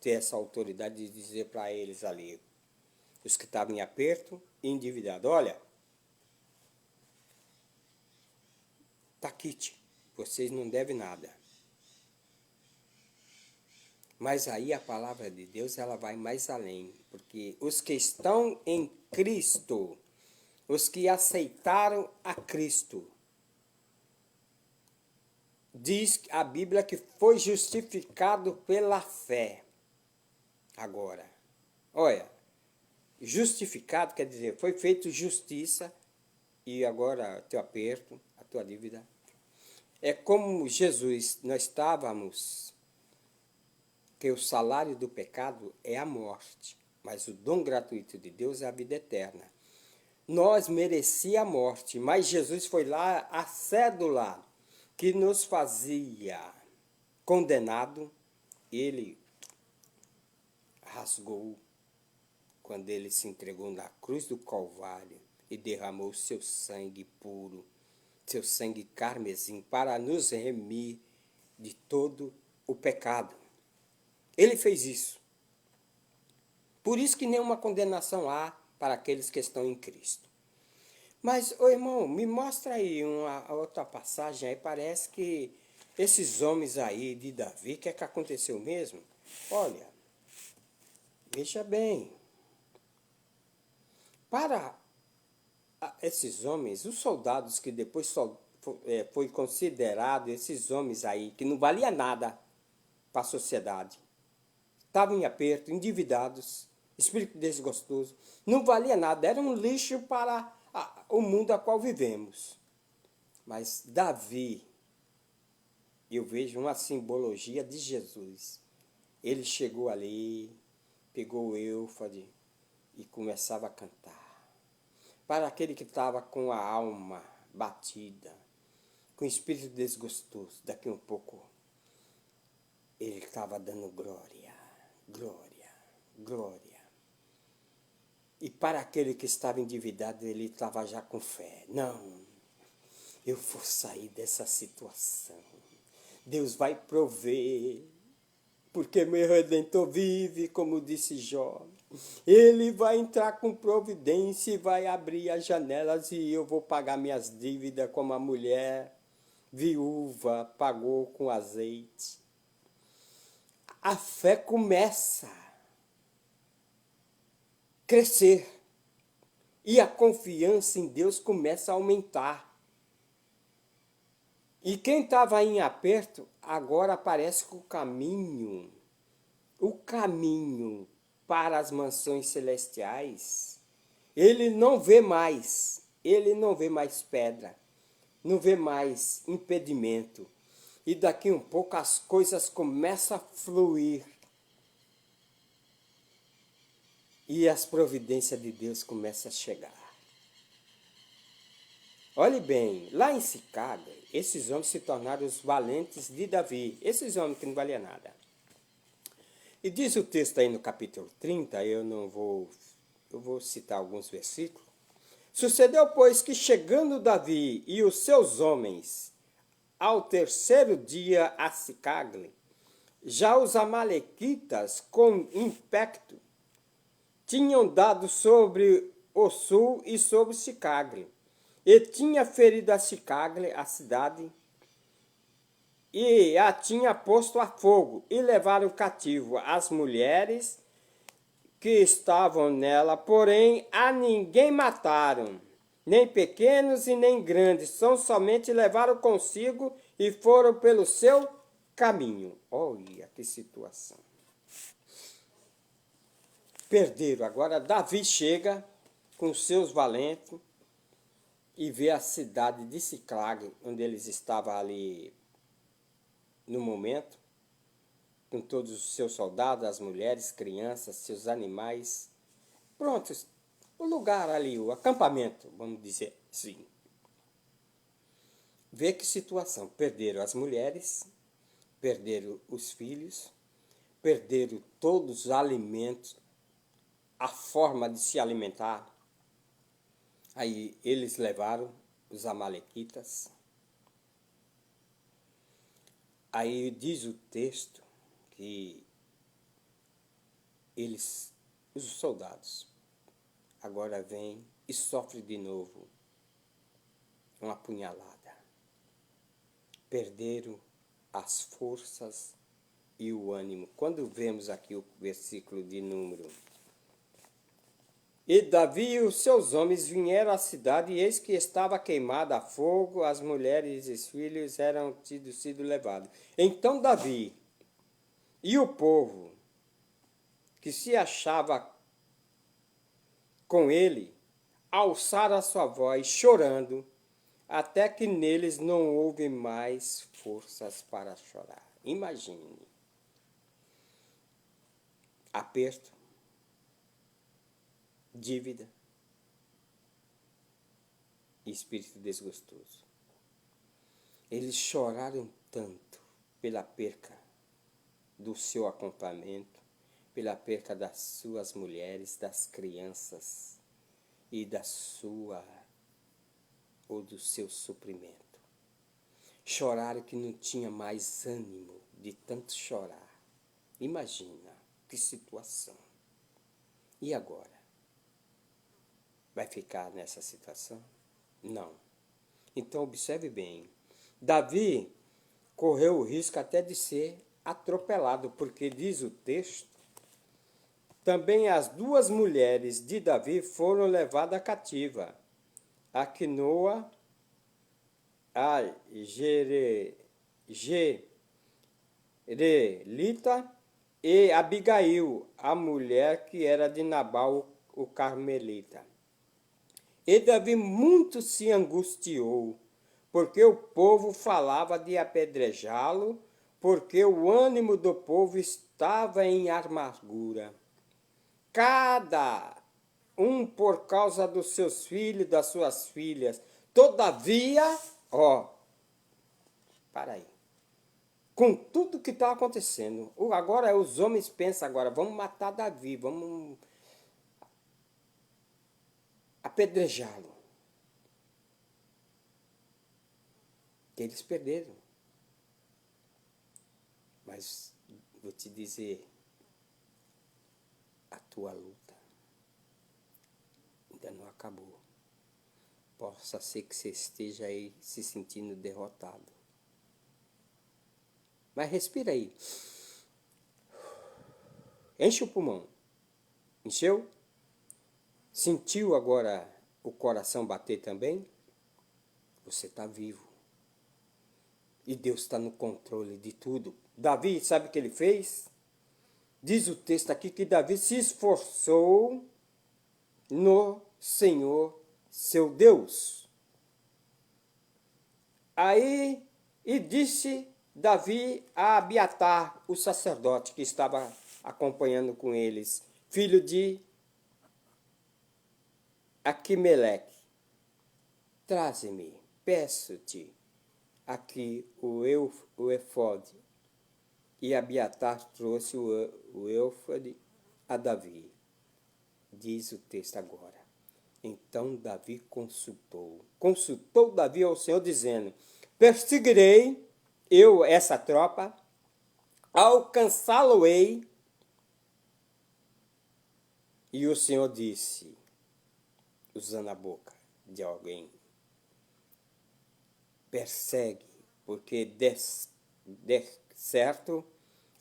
ter essa autoridade de dizer para eles ali, os que estavam em aperto e endividados, olha, tá quite, vocês não devem nada. Mas aí a palavra de Deus ela vai mais além, porque os que estão em Cristo, os que aceitaram a Cristo, diz a Bíblia que foi justificado pela fé. Agora, olha, justificado quer dizer, foi feito justiça e agora teu aperto, a tua dívida. É como Jesus, nós estávamos, que o salário do pecado é a morte, mas o dom gratuito de Deus é a vida eterna. Nós merecia a morte, mas Jesus foi lá, a cédula que nos fazia condenado, ele rasgou quando ele se entregou na cruz do Calvário e derramou seu sangue puro, seu sangue carmesim para nos remir de todo o pecado. Ele fez isso. Por isso que nenhuma condenação há para aqueles que estão em Cristo. Mas, ô irmão, me mostra aí uma outra passagem aí, parece que esses homens aí de Davi, o que é que aconteceu mesmo? Olha, veja bem, para esses homens, os soldados que depois foi considerado, esses homens aí, que não valia nada para a sociedade, estavam em aperto, endividados, espírito desgostoso, não valia nada, era um lixo para o mundo a qual vivemos. Mas Davi, eu vejo uma simbologia de Jesus. Ele chegou ali, pegou o êufode e começava a cantar. Para aquele que estava com a alma batida, com o espírito desgostoso, daqui um pouco, ele estava dando glória, glória, glória. E para aquele que estava endividado, ele estava já com fé. Não, eu vou sair dessa situação. Deus vai prover, porque meu Redentor vive, como disse Jó. Ele vai entrar com providência e vai abrir as janelas e eu vou pagar minhas dívidas como a mulher viúva pagou com azeite. A fé começa a crescer e a confiança em Deus começa a aumentar. E quem estava em aperto, agora aparece com o caminho para as mansões celestiais. Ele não vê mais pedra, não vê mais impedimento. E daqui um pouco as coisas começam a fluir. E as providências de Deus começam a chegar. Olhe bem, lá em Sicagre, esses homens se tornaram os valentes de Davi, esses homens que não valiam nada. E diz o texto aí no capítulo 30, eu vou citar alguns versículos. Sucedeu, pois, que chegando Davi e os seus homens ao terceiro dia a Sicagre, já os amalequitas com impecto tinham dado sobre o sul e sobre Sicagre, e tinha ferido a Sicagre, a cidade, e a tinha posto a fogo, e levaram cativo as mulheres que estavam nela, porém a ninguém mataram, nem pequenos e nem grandes, são somente levaram consigo e foram pelo seu caminho. Olha que situação. Perderam. Agora Davi chega com seus valentes e vê a cidade de Sicagre, onde eles estavam ali no momento, com todos os seus soldados, as mulheres, crianças, seus animais, prontos, o lugar ali, o acampamento, vamos dizer assim. Vê que situação, perderam as mulheres, perderam os filhos, perderam todos os alimentos, a forma de se alimentar. Aí eles levaram os amalequitas. Aí diz o texto que eles, os soldados, agora vêm e sofrem de novo uma punhalada. Perderam as forças e o ânimo. Quando vemos aqui o versículo de número: E Davi e os seus homens vieram à cidade, e eis que estava queimada a fogo, as mulheres e os filhos eram sido levados. Então Davi e o povo que se achava com ele alçaram a sua voz, chorando, até que neles não houve mais forças para chorar. Imagine. Aperto, dívida e espírito desgostoso. Eles choraram tanto pela perca do seu acampamento, pela perca das suas mulheres, das crianças e da sua ou do seu suprimento. Choraram que não tinha mais ânimo de tanto chorar. Imagina que situação. E agora? Vai ficar nessa situação? Não. Então observe bem. Davi correu o risco até de ser atropelado, porque diz o texto, também as duas mulheres de Davi foram levadas cativa, Aquinoa, a Jerelita e Abigail, a mulher que era de Nabal, o carmelita. E Davi muito se angustiou, porque o povo falava de apedrejá-lo, porque o ânimo do povo estava em amargura. Cada um por causa dos seus filhos, das suas filhas. Todavia, para aí. Com tudo que está acontecendo, agora os homens pensam agora, vamos matar Davi, vamos apedrejá-lo. Eles perderam. Mas vou te dizer, a tua luta ainda não acabou. Possa ser que você esteja aí se sentindo derrotado. Mas respira aí. Enche o pulmão. Encheu? Sentiu agora o coração bater também? Você está vivo. E Deus está no controle de tudo. Davi, sabe o que ele fez? Diz o texto aqui que Davi se esforçou no Senhor, seu Deus. Aí, e disse Davi a Abiatar, o sacerdote que estava acompanhando com eles, filho de Aquimeleque, traze-me, peço-te, aqui o efode. E Abiatar trouxe o efode a Davi. Diz o texto agora. Então Davi consultou Davi ao Senhor, dizendo, perseguirei eu essa tropa, alcançá-lo-ei. E o Senhor disse, usando a boca de alguém, persegue, porque de certo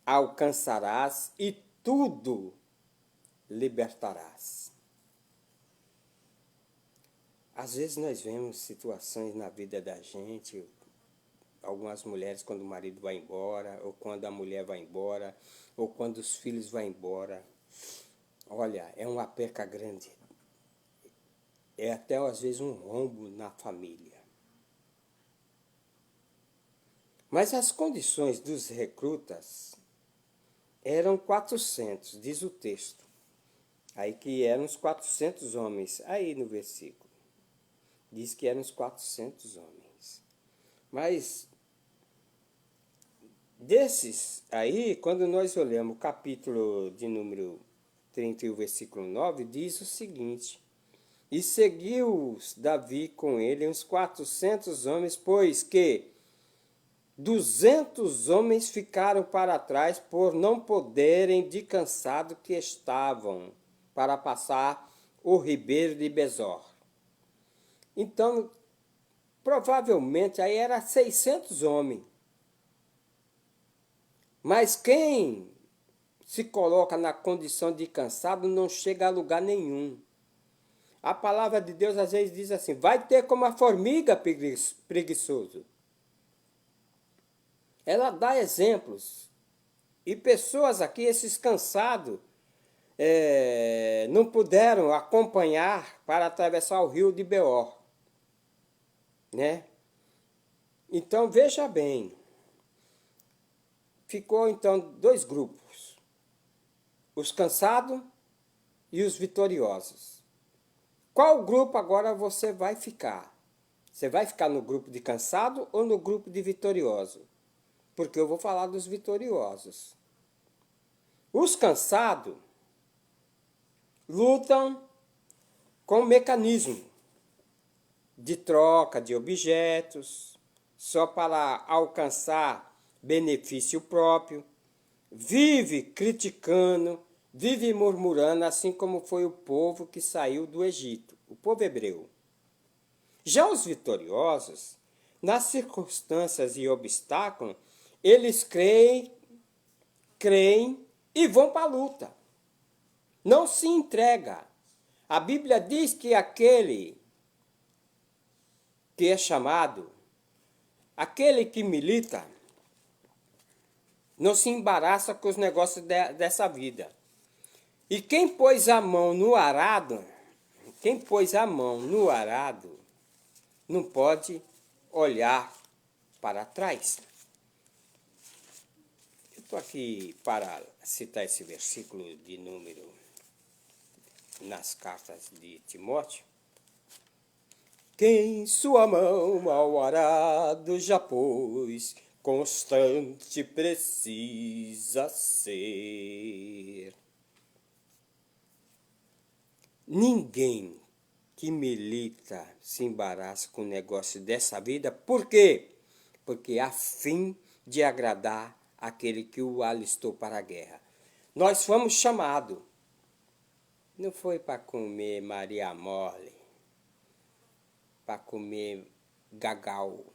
alcançarás e tudo libertarás. Às vezes nós vemos situações na vida da gente, algumas mulheres quando o marido vai embora, ou quando a mulher vai embora, ou quando os filhos vão embora. Olha, é uma perca grande. É até às vezes um rombo na família. Mas as condições dos recrutas eram 400, diz o texto. Aí que eram os 400 homens, aí no versículo. Diz que eram os 400 homens. Mas desses aí, quando nós olhamos o capítulo de número 30 e o versículo 9, diz o seguinte, e seguiu Davi com ele uns 400 homens, pois que 200 homens ficaram para trás por não poderem de cansado que estavam para passar o ribeiro de Besor. Então, provavelmente aí era 600 homens. Mas quem se coloca na condição de cansado não chega a lugar nenhum. A palavra de Deus às vezes diz assim, vai ter como a formiga preguiçoso. Ela dá exemplos. E pessoas aqui, esses cansados, não puderam acompanhar para atravessar o rio de Beor. Né? Então, veja bem. Ficou, então, dois grupos. Os cansados e os vitoriosos. Qual grupo agora você vai ficar? Você vai ficar no grupo de cansado ou no grupo de vitorioso? Porque eu vou falar dos vitoriosos. Os cansados lutam com mecanismo de troca de objetos, só para alcançar benefício próprio, vive criticando, vive murmurando, assim como foi o povo que saiu do Egito, o povo hebreu. Já os vitoriosos, nas circunstâncias e obstáculos, eles creem e vão para a luta. Não se entrega. A Bíblia diz que aquele que é chamado, aquele que milita, não se embaraça com os negócios dessa vida. E quem pôs a mão no arado, não pode olhar para trás. Eu estou aqui para citar esse versículo de número nas cartas de Timóteo. Quem sua mão ao arado já pôs, constante precisa ser. Ninguém que milita se embaraça com o negócio dessa vida. Por quê? Porque a fim de agradar aquele que o alistou para a guerra. Nós fomos chamados. Não foi para comer Maria Mole, para comer gagal,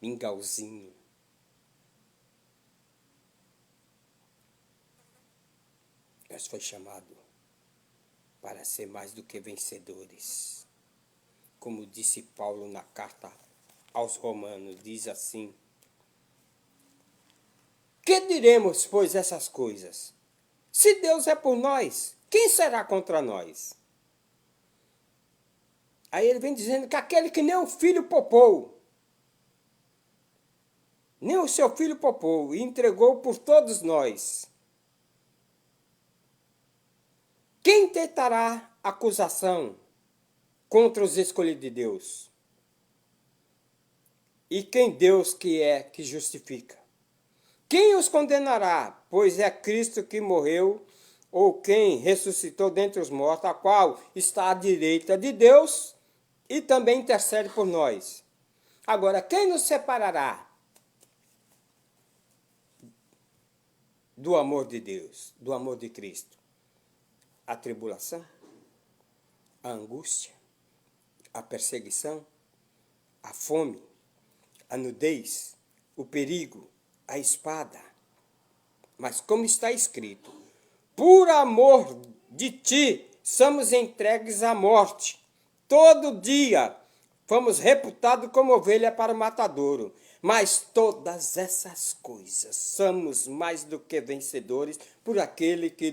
mingauzinho. Nós foi chamado para ser mais do que vencedores. Como disse Paulo na carta aos Romanos, diz assim: que diremos, pois, essas coisas? Se Deus é por nós, quem será contra nós? Aí ele vem dizendo que aquele que nem o filho poupou, nem o seu filho poupou, e entregou por todos nós, quem tentará acusação contra os escolhidos de Deus? E quem Deus que é que justifica? Quem os condenará? Pois é Cristo que morreu, ou quem ressuscitou dentre os mortos, a qual está à direita de Deus e também intercede por nós. Agora, quem nos separará do amor de Deus, do amor de Cristo? A tribulação, a angústia, a perseguição, a fome, a nudez, o perigo, a espada. Mas como está escrito, por amor de ti somos entregues à morte. Todo dia fomos reputados como ovelha para o matadouro. Mas todas essas coisas somos mais do que vencedores por aquele que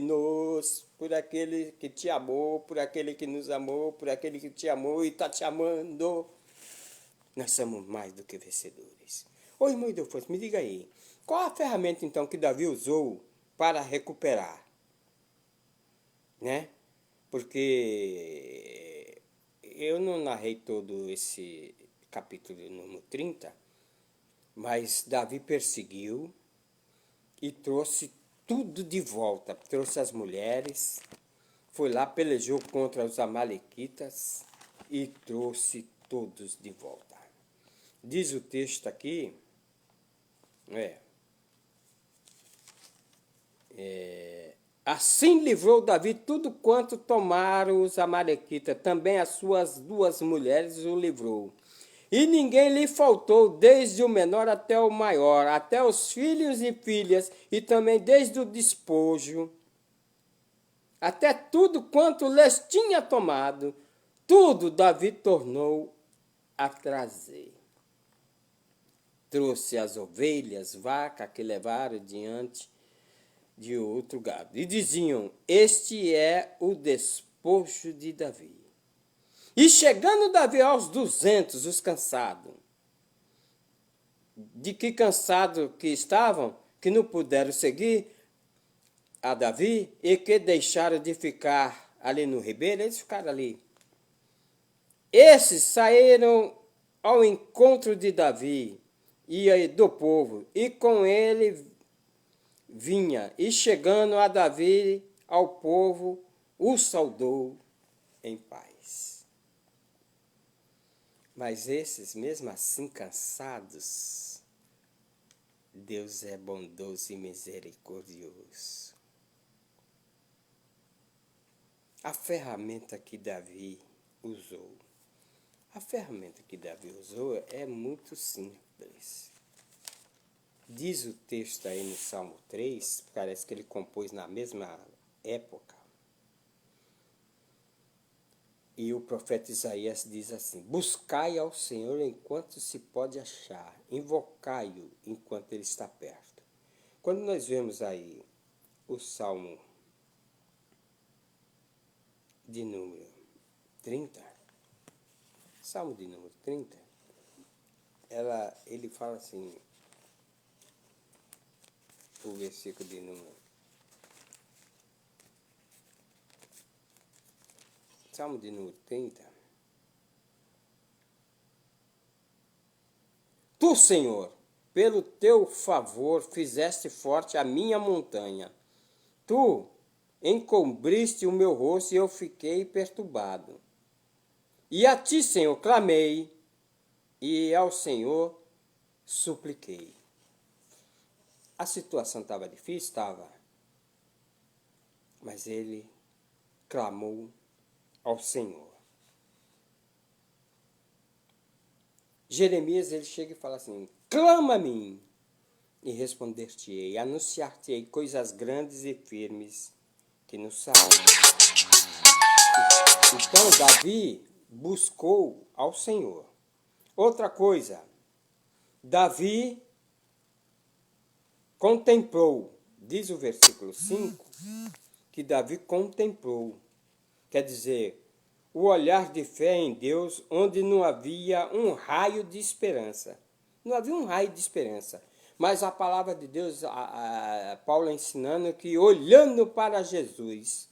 te amou, por aquele que nos amou, por aquele que te amou e está te amando. Nós somos mais do que vencedores. Ô irmão Ildefonso, me diga aí, qual a ferramenta então que Davi usou para recuperar? Né? Porque eu não narrei todo esse capítulo número 30, mas Davi perseguiu e trouxe tudo de volta. Trouxe as mulheres, foi lá, pelejou contra os amalequitas e trouxe todos de volta. Diz o texto aqui, assim livrou Davi tudo quanto tomaram os amalequitas, também as suas 2 mulheres o livrou. E ninguém lhe faltou, desde o menor até o maior, até os filhos e filhas, e também desde o despojo, até tudo quanto lhes tinha tomado, tudo Davi tornou a trazer. Trouxe as ovelhas, vacas que levaram diante de outro gado. E diziam, este é o despojo de Davi. E chegando Davi aos 200, os cansados. De que cansado que estavam, que não puderam seguir a Davi e que deixaram de ficar ali no ribeiro, eles ficaram ali. Esses saíram ao encontro de Davi e do povo, e com ele vinha, e chegando a Davi, ao povo, o saudou em paz. Mas esses, mesmo assim cansados, Deus é bondoso e misericordioso. A ferramenta que Davi usou. A ferramenta que Davi usou é muito simples. Diz o texto aí no Salmo 3, parece que ele compôs na mesma época. E o profeta Isaías diz assim: buscai ao Senhor enquanto se pode achar, invocai-o enquanto ele está perto. Quando nós vemos aí o Salmo de número 30, Salmo de número 30, ele fala assim, o versículo de número... Salmo de número 30. Tu, Senhor, pelo teu favor fizeste forte a minha montanha. Tu encobriste o meu rosto e eu fiquei perturbado. E a ti, Senhor, clamei, e ao Senhor supliquei. A situação estava difícil? Estava. Mas ele clamou ao Senhor. Jeremias, ele chega e fala assim: clama a mim, e responder-te-ei, anunciar-te-ei coisas grandes e firmes que nos salvam. Então, Davi buscou ao Senhor. Outra coisa, Davi contemplou, diz o versículo 5, que Davi contemplou, quer dizer, o olhar de fé em Deus, onde não havia um raio de esperança. Não havia um raio de esperança. Mas a palavra de Deus, Paulo ensinando que olhando para Jesus,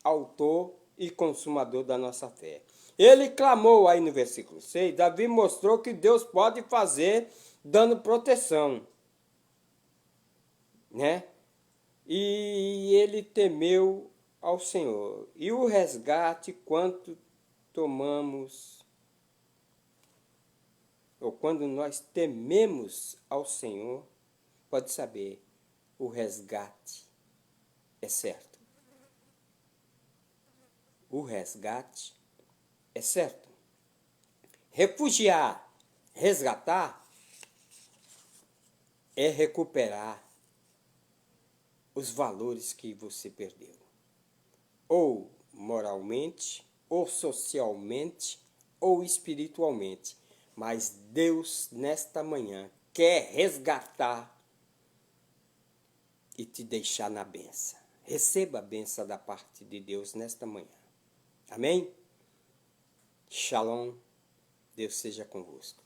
autor e consumador da nossa fé. Ele clamou aí no versículo 6, Davi mostrou que Deus pode fazer dando proteção, né? E ele temeu ao Senhor. E o resgate, quanto tomamos, ou quando nós tememos ao Senhor, pode saber, o resgate é certo. O resgate é certo. Refugiar, resgatar, é recuperar os valores que você perdeu. Ou moralmente, ou socialmente, ou espiritualmente. Mas Deus, nesta manhã, quer resgatar e te deixar na bênção. Receba a bênção da parte de Deus nesta manhã. Amém? Shalom. Deus seja convosco.